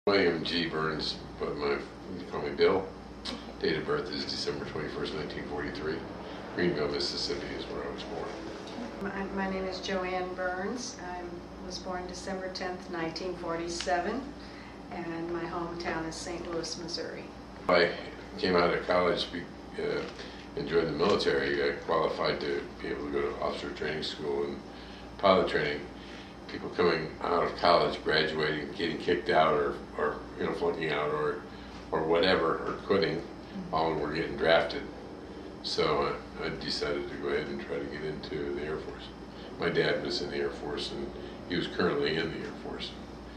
William G. Byrns, but you call me Bill. Date of birth is December 21st, 1943. Greenville, Mississippi is where I was born. My name is Joanne Byrns. I was born December 10th, 1947, and my hometown is St. Louis, Missouri. I came out of college and joined the military. I qualified to be able to go to officer training school and pilot training. People coming out of college, graduating, getting kicked out, or flunking out, or whatever, or quitting, all were getting drafted. So I decided to go ahead and try to get into the Air Force. My dad was in the Air Force, and he was currently in the Air Force.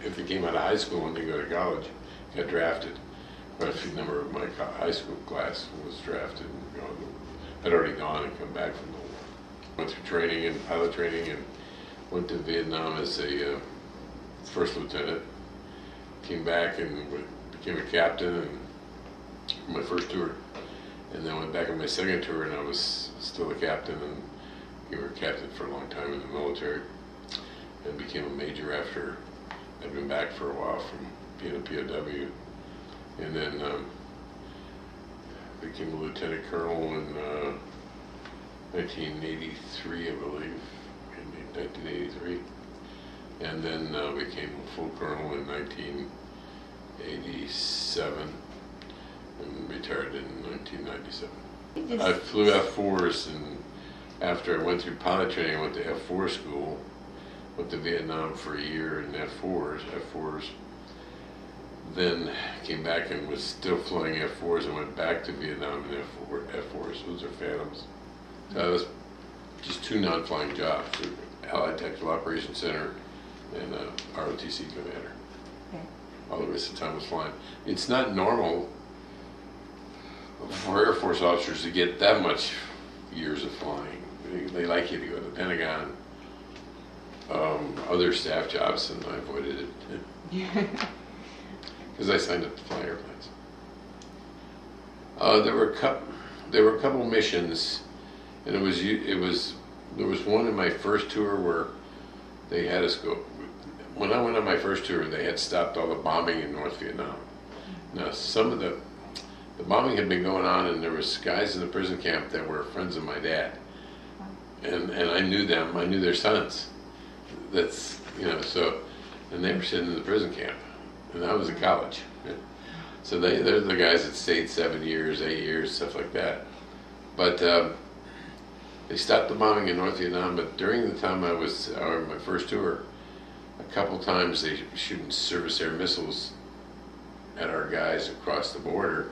If they came out of high school and they go to college, got drafted. But a few number of my high school class was drafted and had already gone and come back from the war. Went through training and pilot training and went to Vietnam as a first lieutenant. Came back and became a captain and my first tour. And then went back on my second tour and I was still a captain, and you were a captain for a long time in the military, and became a major after I'd been back for a while from being a POW. And then became a lieutenant colonel in 1983, I believe, in 1983. And then became a full colonel in 1987 and retired in 1997. I flew F-4s, and after I went through pilot training, I went to F-4 school, went to Vietnam for a year in F-4s. Then came back and was still flying F-4s and went back to Vietnam in F-4s. Those are Phantoms. So that was just two non-flying jobs, Allied Tactical Operations Center and ROTC commander. Okay. All the rest of the time was flying. It's not normal for Air Force officers to get that much years of flying. They like you to go to the Pentagon, other staff jobs, and I avoided it. Because I signed up to fly airplanes. There were a couple missions, and there was one in my first tour where they had us go. When I went on my first tour, they had stopped all the bombing in North Vietnam. Now, some of the bombing had been going on, and there was guys in the prison camp that were friends of my dad, and I knew them. I knew their sons. That's so, and they were sitting in the prison camp. And I was in college. So they're the guys that stayed 7 years, 8 years, stuff like that. But they stopped the bombing in North Vietnam, but during the time I was on my first tour, a couple times they shooting surface air missiles at our guys across the border.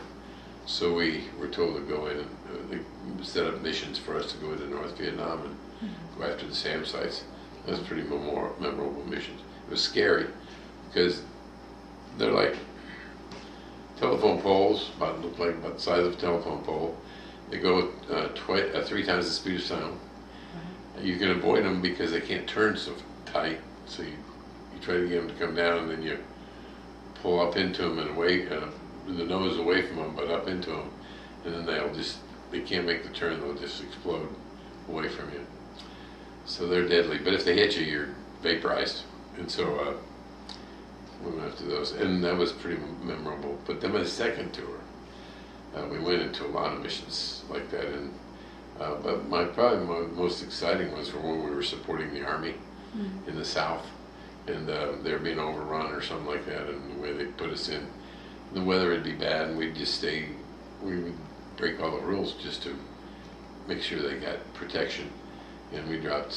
So we were told to go in and they set up missions for us to go into North Vietnam and go after the SAM sites. That was pretty memorable missions. It was scary because they're like telephone poles, look like about the size of a telephone pole. They go 3 times the speed of sound. You can avoid them because they can't turn so tight, so you try to get them to come down, and then you pull up into them and away, the nose away from them, but up into them, and then they can't make the turn, they'll just explode away from you. So they're deadly, but if they hit you, you're vaporized. And so we went after those, and that was pretty memorable. But then my second tour, we went into a lot of missions like that. And but probably my most exciting was when we were supporting the Army in the South, and they were being overrun or something like that. And the way they put us in, the weather would be bad, and we'd just stay. We would break all the rules just to make sure they got protection. And we dropped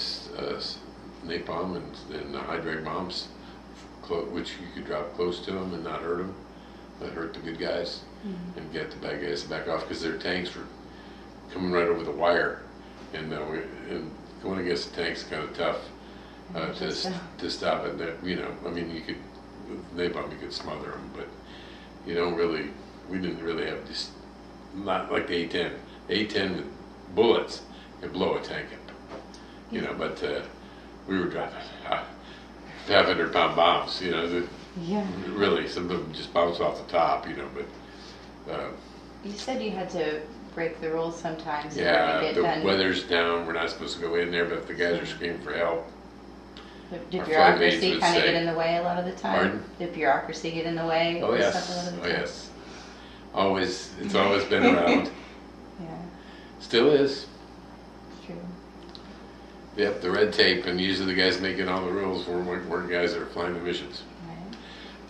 napalm and hydrate bombs, which you could drop close to them and not hurt them, but hurt the good guys, and get the bad guys to back off, because their tanks were coming right over the wire, and going against the tanks is kind of tough to stop it. I mean, you could with napalm you could smother them, but we didn't really have this, not like the A-10. A-10 with bullets could blow a tank up, but we were dropping 500-pound bombs, really, some of them just bounce off the top, but... you said you had to break the rules sometimes. Yeah, the weather's down, we're not supposed to go in there, but if the guys are screaming for help, Did our flight bureaucracy mates would kind of say. get in the way a lot of the time? Pardon? Did bureaucracy get in the way? Oh of yes, stuff a lot of the oh time? yes. Always, it's always been around. Yeah, Still is. it's true. Yep, the red tape, and usually the guys making all the rules were guys that are flying the missions. Right.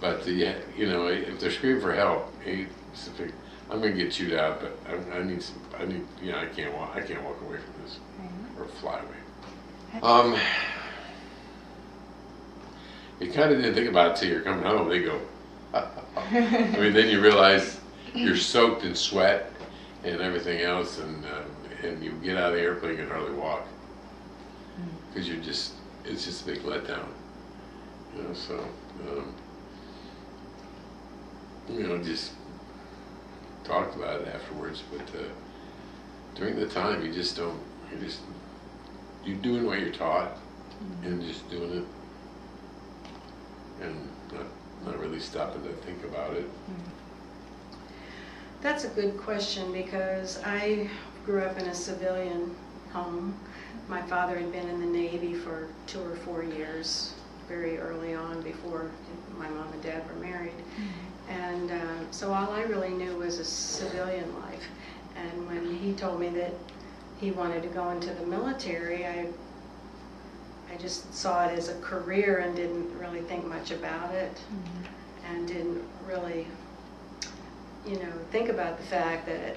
But if they're screaming for help, I'm going to get chewed out. But I need, I can't walk away from this Right. or fly away. You kind of didn't think about it till you're coming home. They go. I mean, then you realize you're soaked in sweat and everything else, and you get out of the airplane, you can hardly walk because it's just a big letdown. So just talked about it afterwards, but during the time, you're doing what you're taught and just doing it, and not really stopping to think about it. That's a good question because I grew up in a civilian home. My father had been in the Navy for 2 or 4 years, very early on before my mom and dad were married. And so all I really knew was a civilian life. And when he told me that he wanted to go into the military, I just saw it as a career and didn't really think much about it, and didn't really, think about the fact that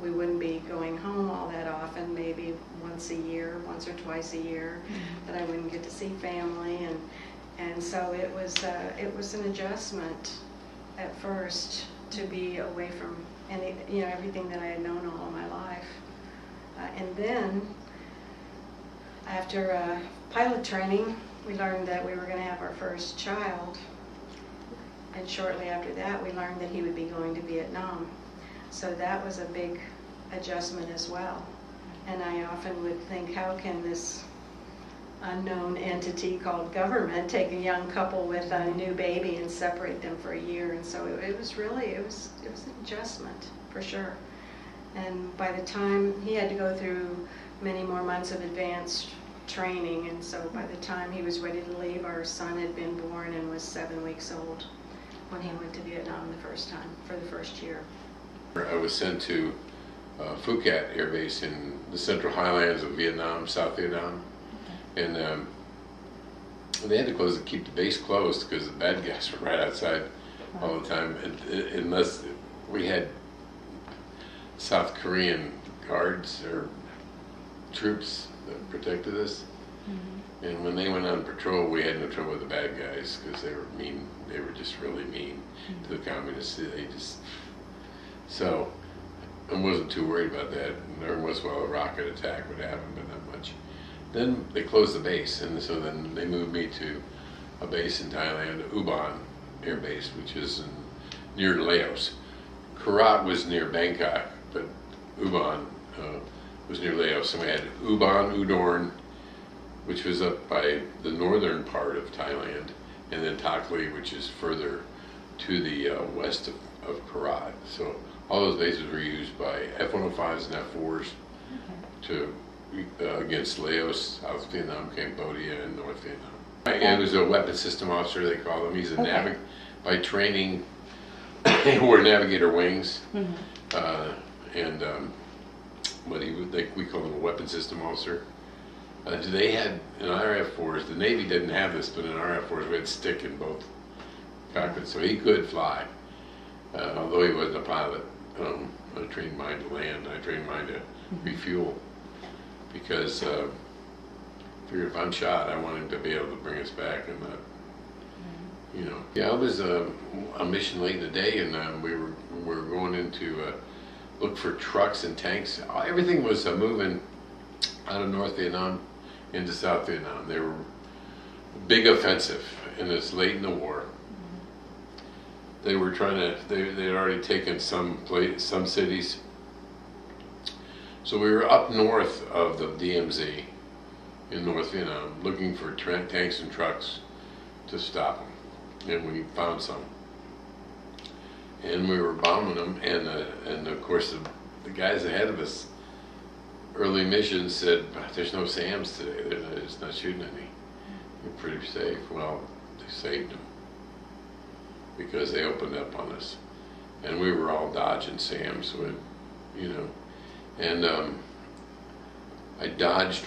we wouldn't be going home all that often, maybe once or twice a year, that I wouldn't get to see family, and so it was an adjustment at first to be away from everything that I had known all my life, and then after pilot training, we learned that we were going to have our first child, and shortly after that we learned that he would be going to Vietnam. So that was a big adjustment as well. And I often would think, how can this unknown entity called government take a young couple with a new baby and separate them for a year? And so it was an adjustment for sure. And by the time he had to go through many more months of advanced training, and so by the time he was ready to leave, our son had been born and was 7 weeks old when he went to Vietnam the first time, for the first year. I was sent to Phuket Air Base in the central highlands of Vietnam, South Vietnam, and they had to keep the base closed because the bad guys were right outside all the time, unless we had South Korean guards or troops that protected us. And when they went on patrol, we had no trouble with the bad guys because they were mean. They were just really mean to the communists. So I wasn't too worried about that. And every once in a while a rocket attack would happen, but not much. Then they closed the base, and so then they moved me to a base in Thailand, Ubon Air Base, which is near Laos. Korat was near Bangkok, but Ubon was near Laos. So we had Ubon, Udorn, which was up by the northern part of Thailand, and then Takli, which is further to the west of Korat. So all those bases were used by F-105s and F-4s against Laos, South Vietnam, Cambodia, and North Vietnam. And he was a weapons system officer, they call him. He's a by training, he wore navigator wings, but we call him a weapons system officer. They had in our F-4s, the Navy didn't have this, but in our F-4s we had stick in both cockpits, so he could fly, although he wasn't a pilot. I trained mine to land, I trained mine to refuel, because I figured if I'm shot, I want him to be able to bring us back and not, Yeah, I was on mission late in the day, and we were going into look for trucks and tanks. Everything was moving out of North Vietnam into South Vietnam. They were big offensive, and it's late in the war. They were they'd already taken some cities. So we were up north of the DMZ in North Vietnam looking for tanks and trucks to stop them, and we found some. And we were bombing them, and of course the guys ahead of us, early missions, said, "There's no SAMs today. They're just not shooting any." you're pretty safe. Well, they saved them because they opened up on us, and we were all dodging Sam, so it, you know, and I dodged.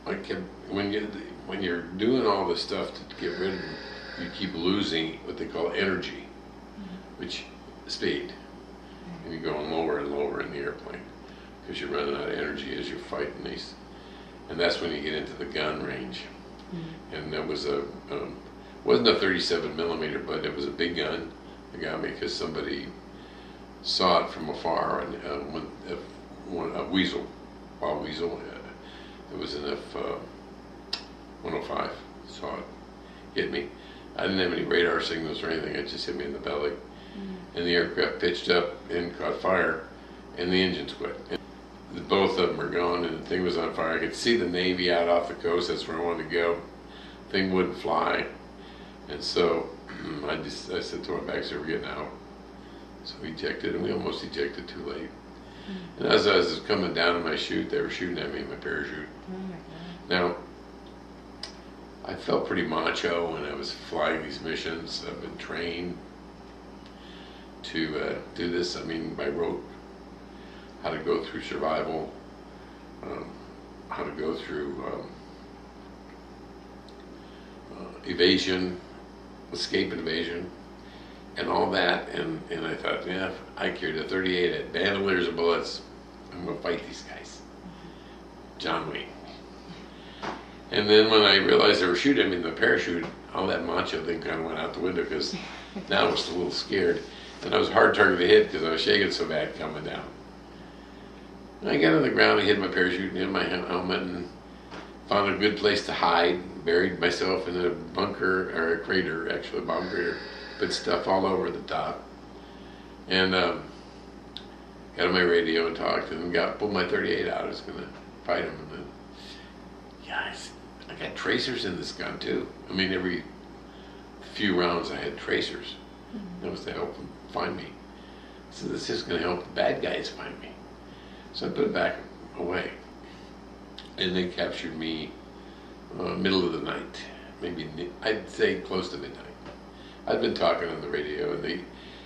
I kept when you're doing all this stuff to get rid of them, you keep losing what they call energy, which speed, and you're going lower and lower in the airplane because you're running out of energy as you're fighting these, and that's when you get into the gun range. And that was wasn't a 37 millimeter, but it was a big gun. It got me because somebody saw it from afar, and a weasel, wild weasel, it was an F-105, saw it, hit me. I didn't have any radar signals or anything, it just hit me in the belly. And the aircraft pitched up and caught fire, and the engines quit. And both of them are gone, and the thing was on fire. I could see the Navy out off the coast, that's where I wanted to go. The thing wouldn't fly. And so I said to our bags, we're getting out. So we ejected, and we almost ejected too late. And as I was coming down in my chute, they were shooting at me in my parachute. Now, I felt pretty macho when I was flying these missions. I've been trained to do this. I mean, I wrote how to go through survival, how to go through evasion, escape and evasion, and all that. And I thought, yeah, I carried a 38 at bandoliers of bullets. I'm going to fight these guys. John Wayne. And then when I realized they were shooting at me in the parachute, all that macho thing kind of went out the window because now I was a little scared. And I was a hard target to hit because I was shaking so bad coming down. And I got on the ground, I hid my parachute and hid my helmet and found a good place to hide, buried myself in a bunker, or a crater, actually, a bomb crater, put stuff all over the top. And got on my radio and talked and pulled my 38 out. I was going to fight him. And then, guys, I got tracers in this gun too. I mean, every few rounds I had tracers. That was to help them find me. So this is going to help the bad guys find me. So I put it back away. And they captured me middle of the night. Maybe, I'd say close to midnight. I'd been talking on the radio, and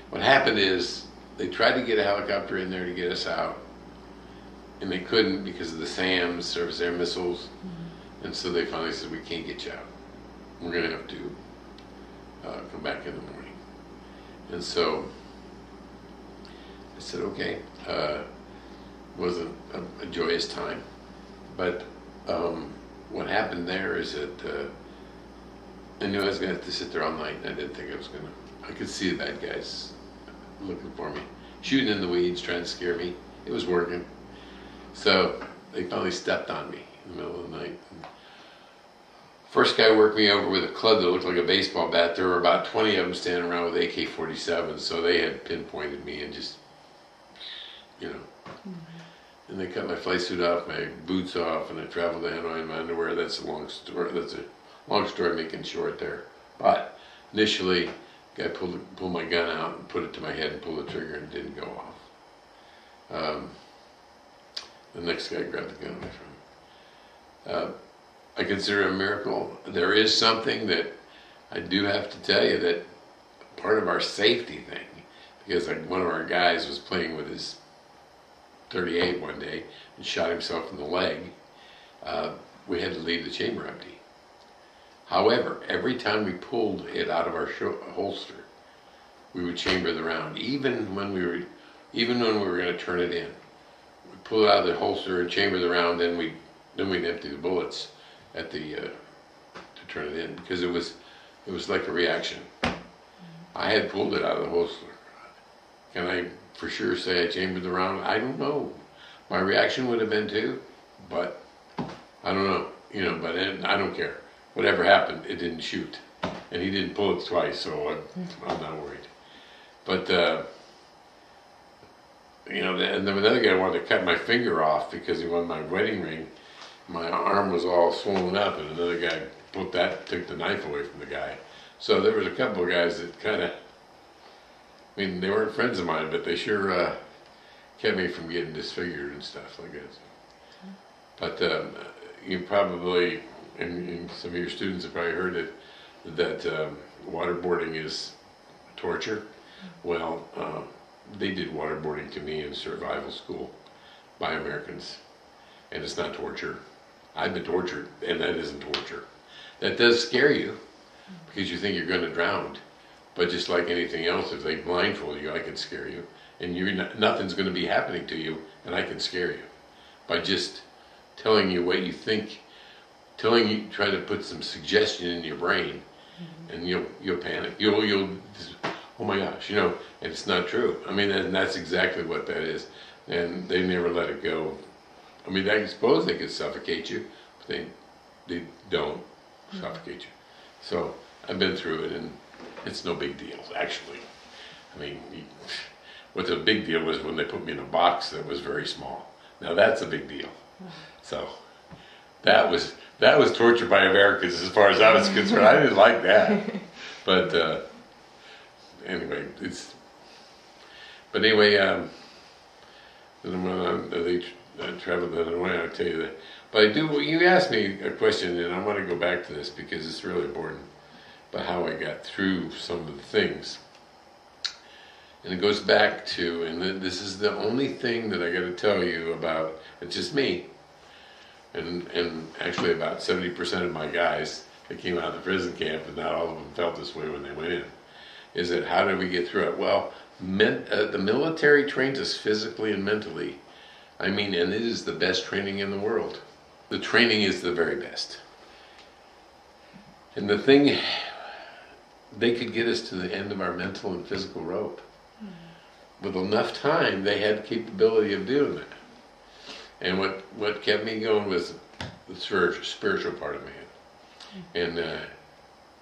what happened is they tried to get a helicopter in there to get us out. And they couldn't because of the SAMs, surface air missiles. And so they finally said, we can't get you out. We're going to have to come back in the morning. And so I said, okay. Wasn't a joyous time. But what happened there is that I knew I was going to have to sit there all night, and I didn't think I was going to. I could see the bad guys looking for me, shooting in the weeds, trying to scare me. It was working. So they finally stepped on me in the middle of the night. First guy worked me over with a club that looked like a baseball bat. There were about 20 of them standing around with AK-47s, so they had pinpointed me and just, you know. And they cut my flight suit off, my boots off, and I traveled to Hanoi in my underwear. That's a long story. That's a long story making short there. But initially, the guy pulled my gun out and put it to my head and pulled the trigger and it didn't go off. The next guy grabbed the gun away from me. I consider it a miracle. There is something that I do have to tell you that part of our safety thing, because like one of our guys was playing with his 38 one day and shot himself in the leg, we had to leave the chamber empty. However, every time we pulled it out of our holster, we would chamber the round, even when we were going to turn it in. We'd pull it out of the holster and chamber the round, then we'd empty the bullets at the to turn it in, because it was like a reaction. I had pulled it out of the holster. Can I for sure say I chambered the round? I don't know. My reaction would have been too, but I don't know. You know, but I don't care. Whatever happened, it didn't shoot, and he didn't pull it twice, so I'm not worried. But you know, and then another guy wanted to cut my finger off because he wanted my wedding ring. My arm was all swollen up, and another guy took the knife away from the guy. So there was a couple of guys that kind of, I mean, they weren't friends of mine, but they sure kept me from getting disfigured and stuff like that. But you probably and some of your students have probably heard it, that waterboarding is torture. Well, they did waterboarding to me in survival school by Americans, and it's not torture. I've been tortured, and that isn't torture. That does scare you because you think you're going to drown. But just like anything else, if they blindfold you, I can scare you, and nothing's going to be happening to you, and I can scare you by just telling you what you think, try to put some suggestion in your brain, and you'll panic. You'll just, oh my gosh, and it's not true. I mean, and that's exactly what that is, and they never let it go. I mean, I suppose they could suffocate you, but they don't suffocate you. So I've been through it, and it's no big deal, actually. I mean, what the big deal was when they put me in a box that was very small. Now that's a big deal. So that was torture by Americans as far as I was concerned. I didn't like that. But anyway, I traveled that way, I'll tell you that. But you asked me a question, and I want to go back to this because it's really important about how I got through some of the things. And it goes back to, and this is the only thing that I got to tell you about, it's just me, and actually about 70% of my guys that came out of the prison camp, and not all of them felt this way when they went in, is that how did we get through it? Well, the military trains us physically and mentally. I mean, and it is the best training in the world. The training is the very best. And the thing, they could get us to the end of our mental and physical rope. With enough time, they had the capability of doing that. And what kept me going was the spiritual part of me. And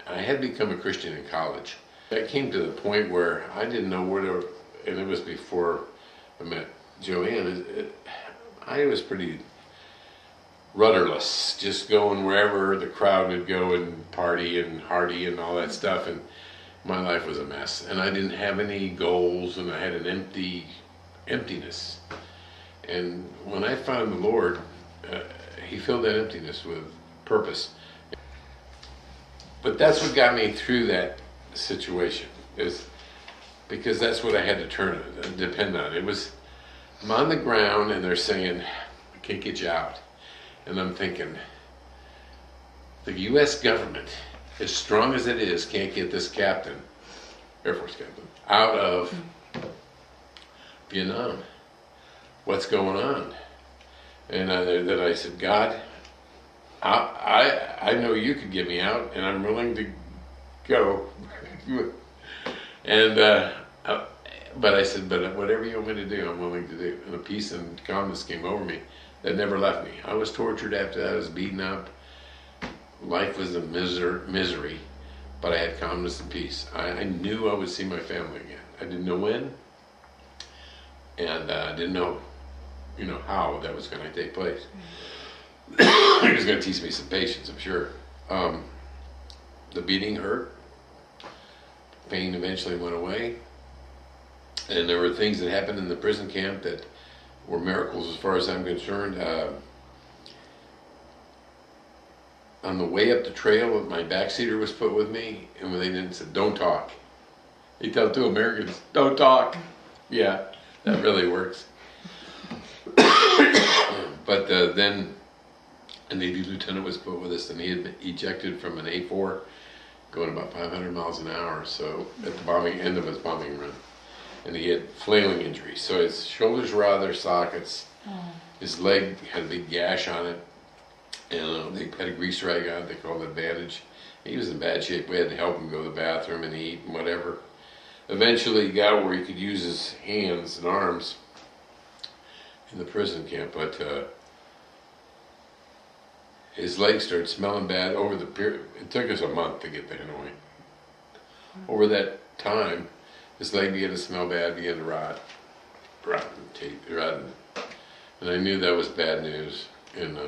I had become a Christian in college. I came to the point where I didn't know where to, and it was before I met Joanne. I was pretty rudderless, just going wherever the crowd would go and party and hardy and all that stuff, and my life was a mess, and I didn't have any goals, and I had an emptiness. And when I found the Lord, He filled that emptiness with purpose. But that's what got me through that situation, is because that's what I had to depend on. I'm on the ground, and they're saying, "I can't get you out." And I'm thinking, the U.S. government, as strong as it is, can't get this captain, Air Force captain, out of Vietnam. What's going on? And then I said, God, I know you could get me out, and I'm willing to go. And but I said, but whatever you want me to do, I'm willing to do. And a peace and calmness came over me that never left me. I was tortured after that. I was beaten up. Life was a misery, but I had calmness and peace. I knew I would see my family again. I didn't know when, and I didn't know, how that was going to take place. It was going to teach me some patience, I'm sure. The beating hurt. Pain eventually went away. And there were things that happened in the prison camp that were miracles as far as I'm concerned. On the way up the trail, my backseater was put with me, and when they didn't say, "Don't talk." They tell two Americans, "Don't talk." Yeah, that really works. But then a Navy lieutenant was put with us, and he had been ejected from an A4 going about 500 miles an hour, so at the end of his bombing run. And he had flailing injuries. So his shoulders were out of their sockets. His leg had a big gash on it. And they had a grease rag on it. They called it a bandage. He was in bad shape. We had to help him go to the bathroom and eat and whatever. Eventually he got where he could use his hands and arms in the prison camp. But his legs started smelling bad over the period. It took us a month to get to Hanoi. Over that time, his leg began to smell bad, began to rot. And I knew that was bad news. And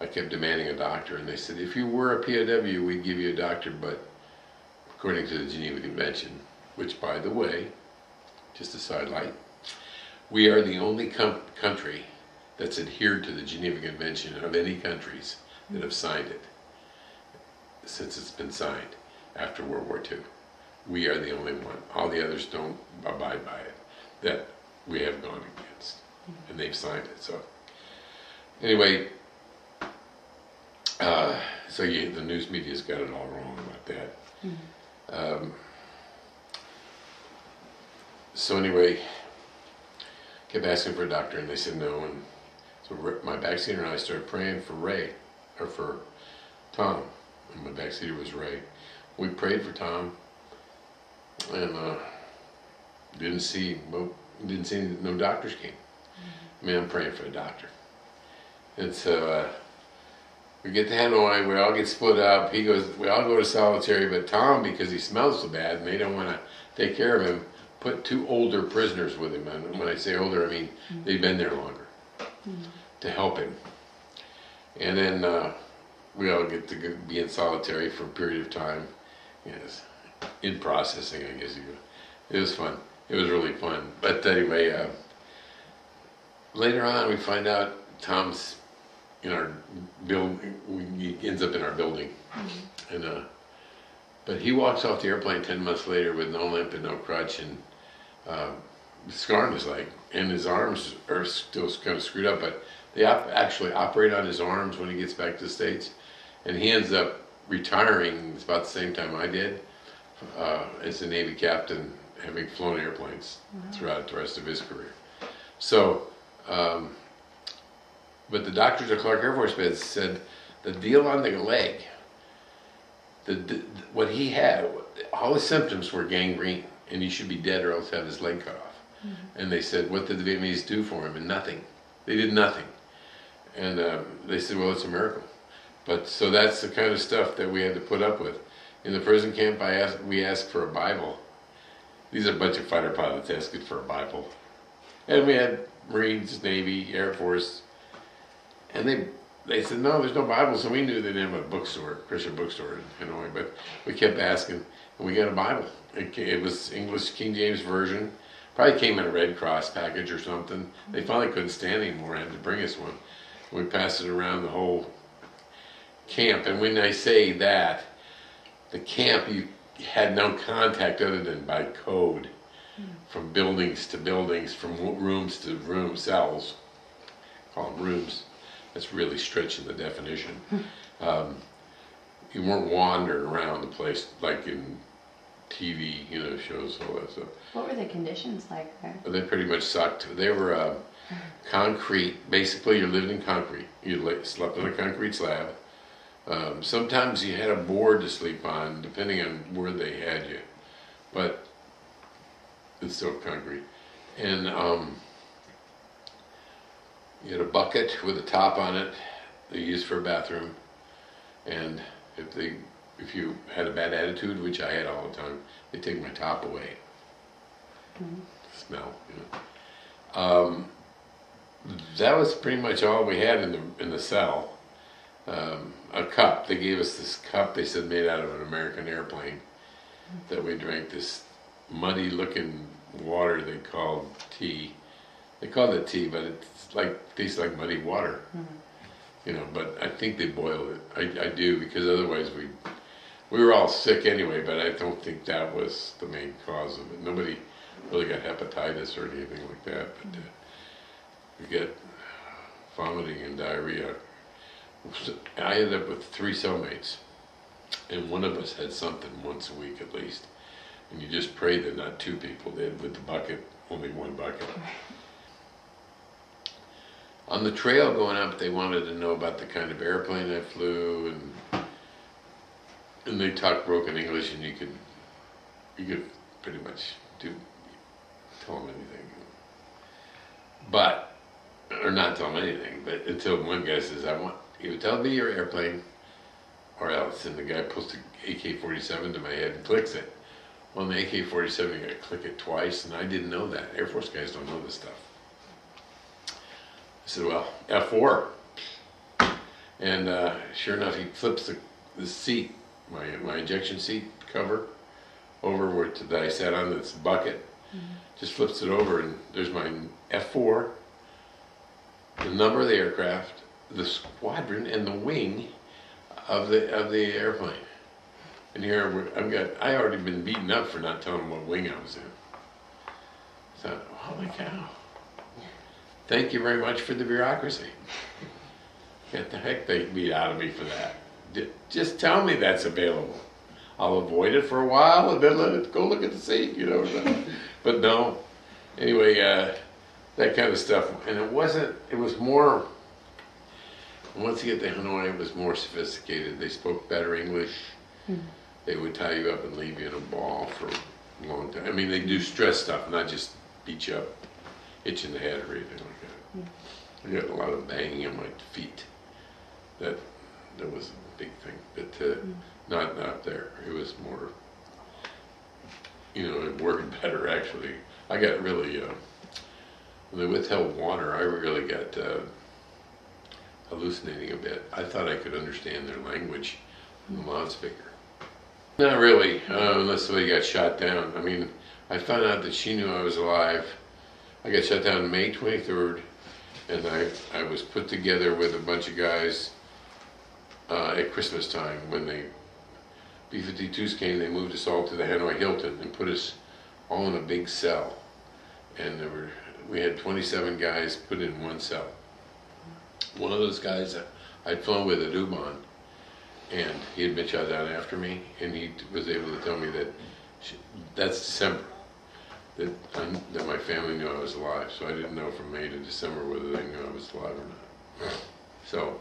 I kept demanding a doctor. And they said, if you were a POW, we'd give you a doctor. But according to the Geneva Convention, which, by the way, just a sidelight, we are the only country that's adhered to the Geneva Convention of any countries that have signed it since it's been signed after World War II. We are the only one. All the others don't abide by it that we have gone against, and they've signed it. So anyway, the news media's got it all wrong about that. So anyway, kept asking for a doctor, and they said no. And so my backseater and I started praying for Ray, or for Tom. And my backseater was Ray. We prayed for Tom, and didn't see no doctors came. I mean, I'm praying for a doctor, and so we get to Hanoi. We all get split up. He goes, we all go to solitary, but Tom, because he smells so bad, and they don't want to take care of him, put 2 older prisoners with him. And when I say older, I mean they've been there longer to help him. And then we all get to be in solitary for a period of time. Yes, in processing, I guess you could. It was fun. It was really fun. But anyway, later on we find out Tom's in our building. He ends up in our building, and but he walks off the airplane 10 months later with no limp and no crutch, and scar on his leg, and his arms are still kind of screwed up. But they actually operate on his arms when he gets back to the States, and he ends up retiring. It's about the same time I did, as a Navy captain, having flown airplanes throughout the rest of his career. So, but the doctors at Clark Air Force Base said the deal on the leg, what he had, all his symptoms were gangrene, and he should be dead or else have his leg cut off. And they said, what did the Vietnamese do for him? And nothing. They did nothing. And they said, well, it's a miracle. But so that's the kind of stuff that we had to put up with. In the prison camp, we asked for a Bible. These are a bunch of fighter pilots asking for a Bible. And we had Marines, Navy, Air Force. And they said, no, there's no Bible. So we knew they didn't have a bookstore, Christian bookstore in Hanoi. But we kept asking, and we got a Bible. It was English King James Version. Probably came in a Red Cross package or something. They finally couldn't stand anymore and had to bring us one. We passed it around the whole camp. And when I say that, the camp, you had no contact other than by code, from buildings to buildings, from rooms to rooms, cells. Call them rooms. That's really stretching the definition. You weren't wandering around the place like in TV, shows, all that stuff. What were the conditions like there? They pretty much sucked. They were concrete. Basically, you lived in concrete. You slept on a concrete slab. Sometimes you had a board to sleep on, depending on where they had you. But it's still concrete. And you had a bucket with a top on it they used for a bathroom. And if you had a bad attitude, which I had all the time, they'd take my top away. Smell, that was pretty much all we had in the cell. A cup. They gave us this cup, they said, made out of an American airplane, that we drank this muddy looking water they called tea. They called it tea, but tastes like muddy water. But I think they boiled it. I do, because otherwise we were all sick anyway, but I don't think that was the main cause of it. Nobody really got hepatitis or anything like that, but we get vomiting and diarrhea. I ended up with 3 cellmates, and one of us had something once a week at least. And you just pray that not 2 people did with the bucket, only 1 bucket. On the trail going up, they wanted to know about the kind of airplane I flew, and they talked broken English, and you could pretty much tell them anything. Or not tell them anything, but until one guy says, I want you to tell me your airplane, or else. And the guy pulls the AK-47 to my head and clicks it. Well, on the AK-47, you gotta click it twice, and I didn't know that. Air Force guys don't know this stuff. I said, well, F4. And sure enough, he flips the seat, my ejection seat cover, over where that I sat on, this bucket. Just flips it over, and there's my F4, the number of the aircraft, the squadron, and the wing, of the airplane. And here I already been beaten up for not telling them what wing I was in. So, holy cow. Thank you very much for the bureaucracy. Get the heck they beat out of me for that. Just tell me that's available. I'll avoid it for a while and then let it go look at the seat, you know. But no. Anyway, that kind of stuff. And it was more, once you get to Hanoi, it was more sophisticated. They spoke better English. Mm-hmm. They would tie you up and leave you in a ball for a long time. I mean, they do stress stuff, not just beat you up, hit you in the head or anything like that. Mm-hmm. I got a lot of banging on my feet. That was a big thing. But not there. It was more, it worked better actually. I got really, when they withheld water, I really got hallucinating a bit. I thought I could understand their language from the loudspeaker. Not really, unless somebody got shot down. I mean, I found out that she knew I was alive. I got shot down May 23rd, and I was put together with a bunch of guys at Christmas time when the B-52s came. They moved us all to the Hanoi Hilton and put us all in a big cell. And we had 27 guys put in one cell. One of those guys I'd flown with at Uman, and he had been shot down after me, and he was able to tell me that that's December, that my family knew I was alive. So I didn't know from May to December whether they knew I was alive or not. So,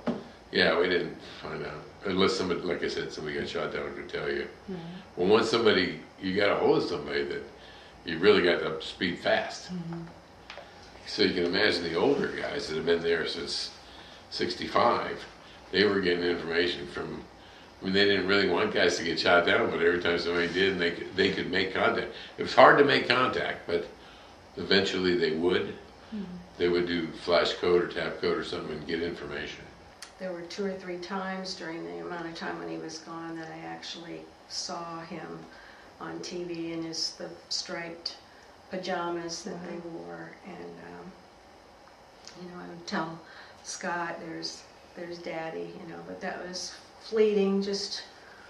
yeah, we didn't find out. Unless somebody, like I said, somebody got shot down and could tell you. Mm-hmm. Well, once you got a hold of somebody that you really got up to speed fast. Mm-hmm. So you can imagine the older guys that have been there since 65, they were getting information from, they didn't really want guys to get shot down, but every time somebody did, they could make contact. It was hard to make contact, but eventually they would. Mm-hmm. They would do flash code or tap code or something and get information. There were 2 or 3 times during the amount of time when he was gone that I actually saw him on TV in the striped pajamas that they wore, and I would tell Scott, "There's Daddy," but that was fleeting, just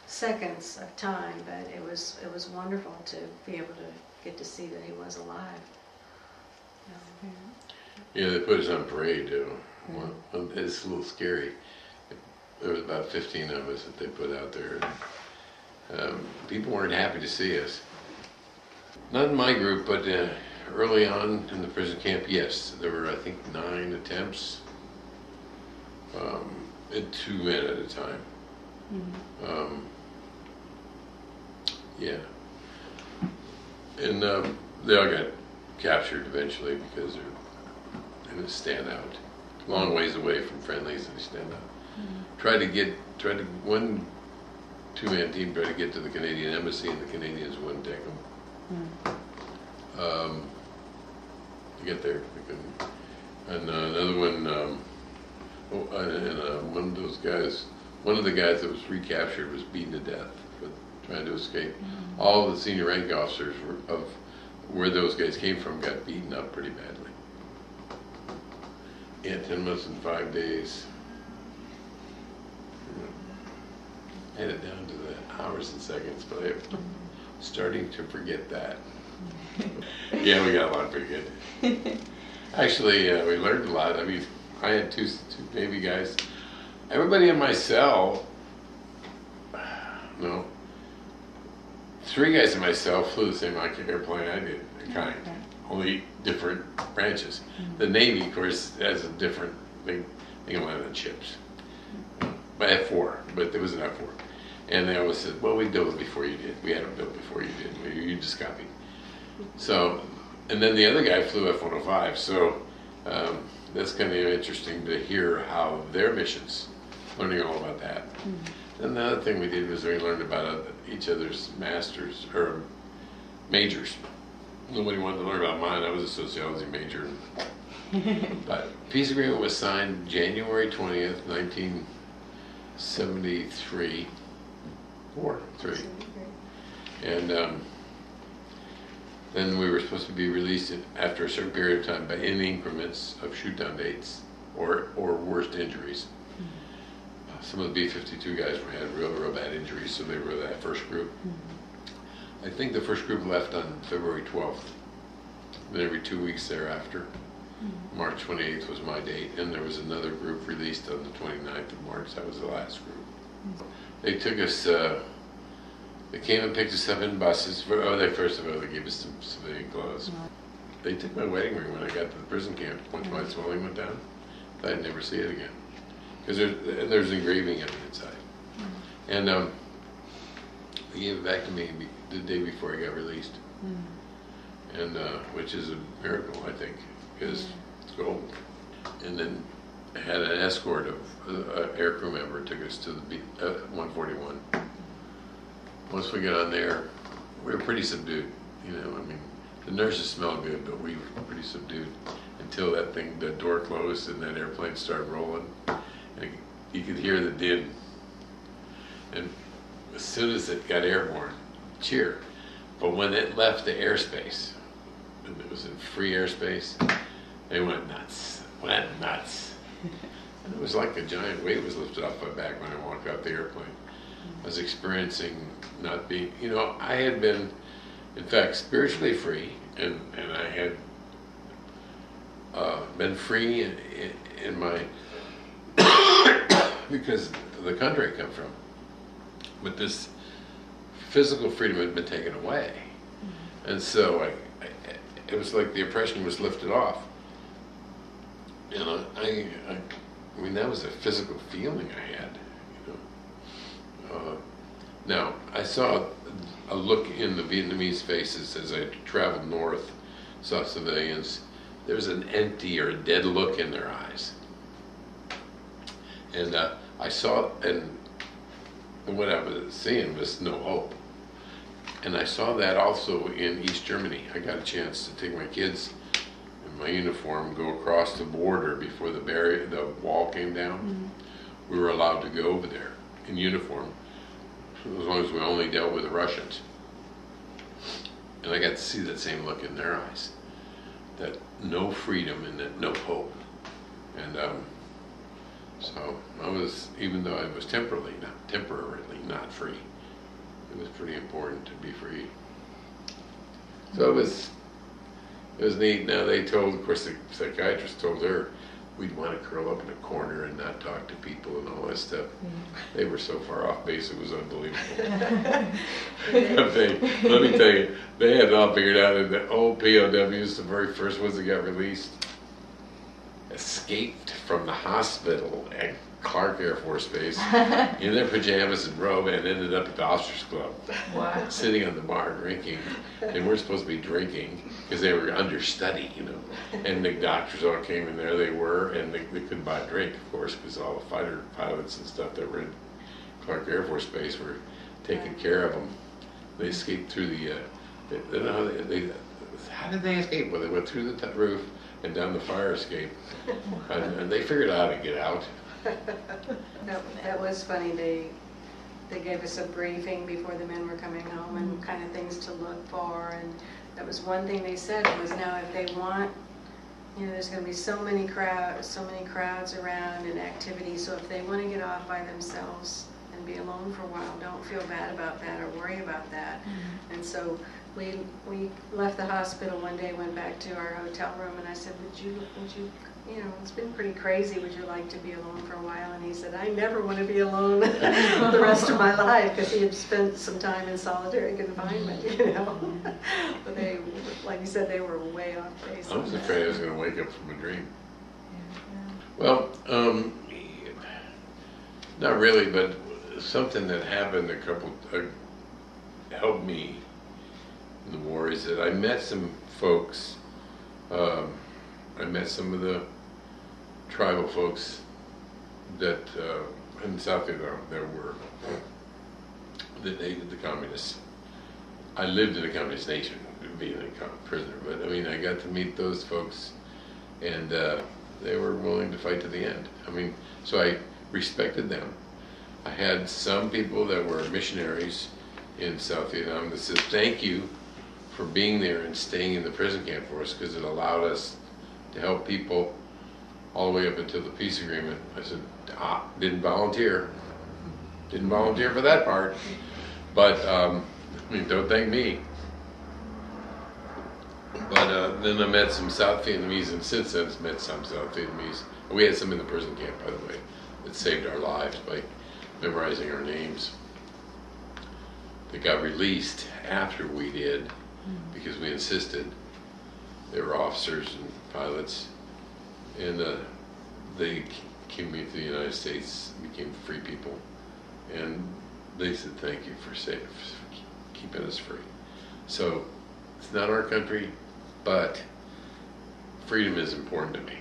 seconds of time. But it was wonderful to be able to get to see that he was alive. Yeah, they put us on parade too. Well, it's a little scary. There was about 15 of us that they put out there. People weren't happy to see us. Not in my group, but early on in the prison camp, yes. There were, I think, 9 attempts, at 2 men at a time. Mm-hmm. Yeah. And they all got captured eventually because they're in a standout. Long ways away from friendlies and stand out. Mm-hmm. One 2-man team tried to get to the Canadian embassy, and the Canadians wouldn't take them. Mm-hmm. To get there, they couldn't. And another one, one of the guys that was recaptured was beaten to death for trying to escape. Mm-hmm. All of the senior rank officers of where those guys came from got beaten up pretty badly. Yeah, 10 months and 5 days. Had it down to the hours and seconds, but I'm starting to forget that. Yeah, we got a lot pretty good. Actually, we learned a lot. I mean, I had two Navy guys. Everybody in my cell, 3 guys in my cell flew the same airplane I did, only different branches. Mm-hmm. The Navy, of course, has a different thing. They can land on ships. By F4, but there was an F4. And they always said, well, we built it before you did. We had them built before you did. You just copied. So, and then the other guy flew F-105. So that's kind of interesting to hear how their missions, learning all about that. Mm-hmm. And the other thing we did was we learned about each other's masters, or majors. Nobody wanted to learn about mine. I was a sociology major. But peace agreement was signed January 20th, 1973. 3. And then we were supposed to be released after a certain period of time, in increments of shoot-down dates or worst injuries. Mm-hmm. some of the B-52 guys had real bad injuries, so they were that first group. I think the first group left on February 12th. Then every 2 weeks thereafter. March 28th was my date, and there was another group released on the 29th of March. That was the last group. They took us, they came and picked us up in buses. First of all, they gave us some civilian clothes. They took my wedding ring when I got to the prison camp. Once my swelling went down, I'd never see it again. Because there's engraving of it inside. And they gave it back to me the day before I got released. And which is a miracle, I think, because it's gold. And then I had an escort of an air crew member took us to the 141. Once we got on there, we were pretty subdued. You know, I mean, the nurses smelled good, but we were pretty subdued until the door closed and that airplane started rolling. And you could hear the din. And as soon as it got airborne, cheer. But when it left the airspace, and it was in free airspace, they went nuts. And it was like a giant weight was lifted off my back when I walked out the airplane. I was experiencing not being, you know, I had been, in fact, spiritually free, and I had been free in my, because of the country I come from. But this physical freedom had been taken away. And so it was like the oppression was lifted off. And I mean, that was a physical feeling I had, you know. Now, I saw a look in the Vietnamese faces as I traveled north, saw civilians. There was an empty or a dead look in their eyes. And I saw, and what I was seeing was no hope. And I saw that also in East Germany. I got a chance to take my kids in my uniform, go across the border before the wall came down. We were allowed to go over there in uniform, as long as we only dealt with the Russians. And I got to see that same look in their eyes, that no freedom and that no hope. And so I was, even though I was temporarily not free, it was pretty important to be free. So it was neat. Now they told, of course, the psychiatrist told her we'd want to curl up in a corner and not talk to people and all that stuff. They were so far off base, it was unbelievable. Let me tell you, they had it all figured out. And the old POWs, the very first ones that got released, escaped from the hospital at Clark Air Force Base in their pajamas and robe and ended up at the Officers Club. Wow. Sitting on the bar drinking. They weren't supposed to be drinking because they were understudy, you know. And the doctors all came in there, they were, and they couldn't buy a drink, of course, because all the fighter pilots and stuff that were in Clark Air Force Base were taking care of them. They escaped through how did they escape? Well, they went through the roof and down the fire escape. And they figured out how to get out. That was funny. They gave us a briefing before the men were coming home and kind of things to look for, and that was one thing they said was, now if they want, you know, there's going to be so many crowds around and activities, so if they want to get off by themselves and be alone for a while, don't feel bad about that or worry about that. And so we left the hospital one day, went back to our hotel room, and I said, would you, you know, it's been pretty crazy, would you like to be alone for a while? And he said, I never want to be alone the rest of my life, because he had spent some time in solitary confinement, you know. But they, like you said, they were way off base. I was afraid I was going to wake up from a dream. Well, not really, but something that happened helped me in the war is that I met some folks. I met some of the tribal folks that in South Vietnam that hated the communists. I lived in a communist nation, being a prisoner, but I mean, I got to meet those folks, and they were willing to fight to the end. I mean, so I respected them. I had some people that were missionaries in South Vietnam that said, thank you for being there and staying in the prison camp for us, because it allowed us to help people all the way up until the peace agreement. I said, didn't volunteer. Didn't volunteer for that part. But, I mean, don't thank me. But then I met some South Vietnamese, and since then I've met some South Vietnamese. We had some in the prison camp, by the way, that saved our lives by memorizing our names. They got released after we did because we insisted. They were officers and pilots, and they came into the United States, became free people, and they said thank you for keeping us free. So it's not our country, but freedom is important to me.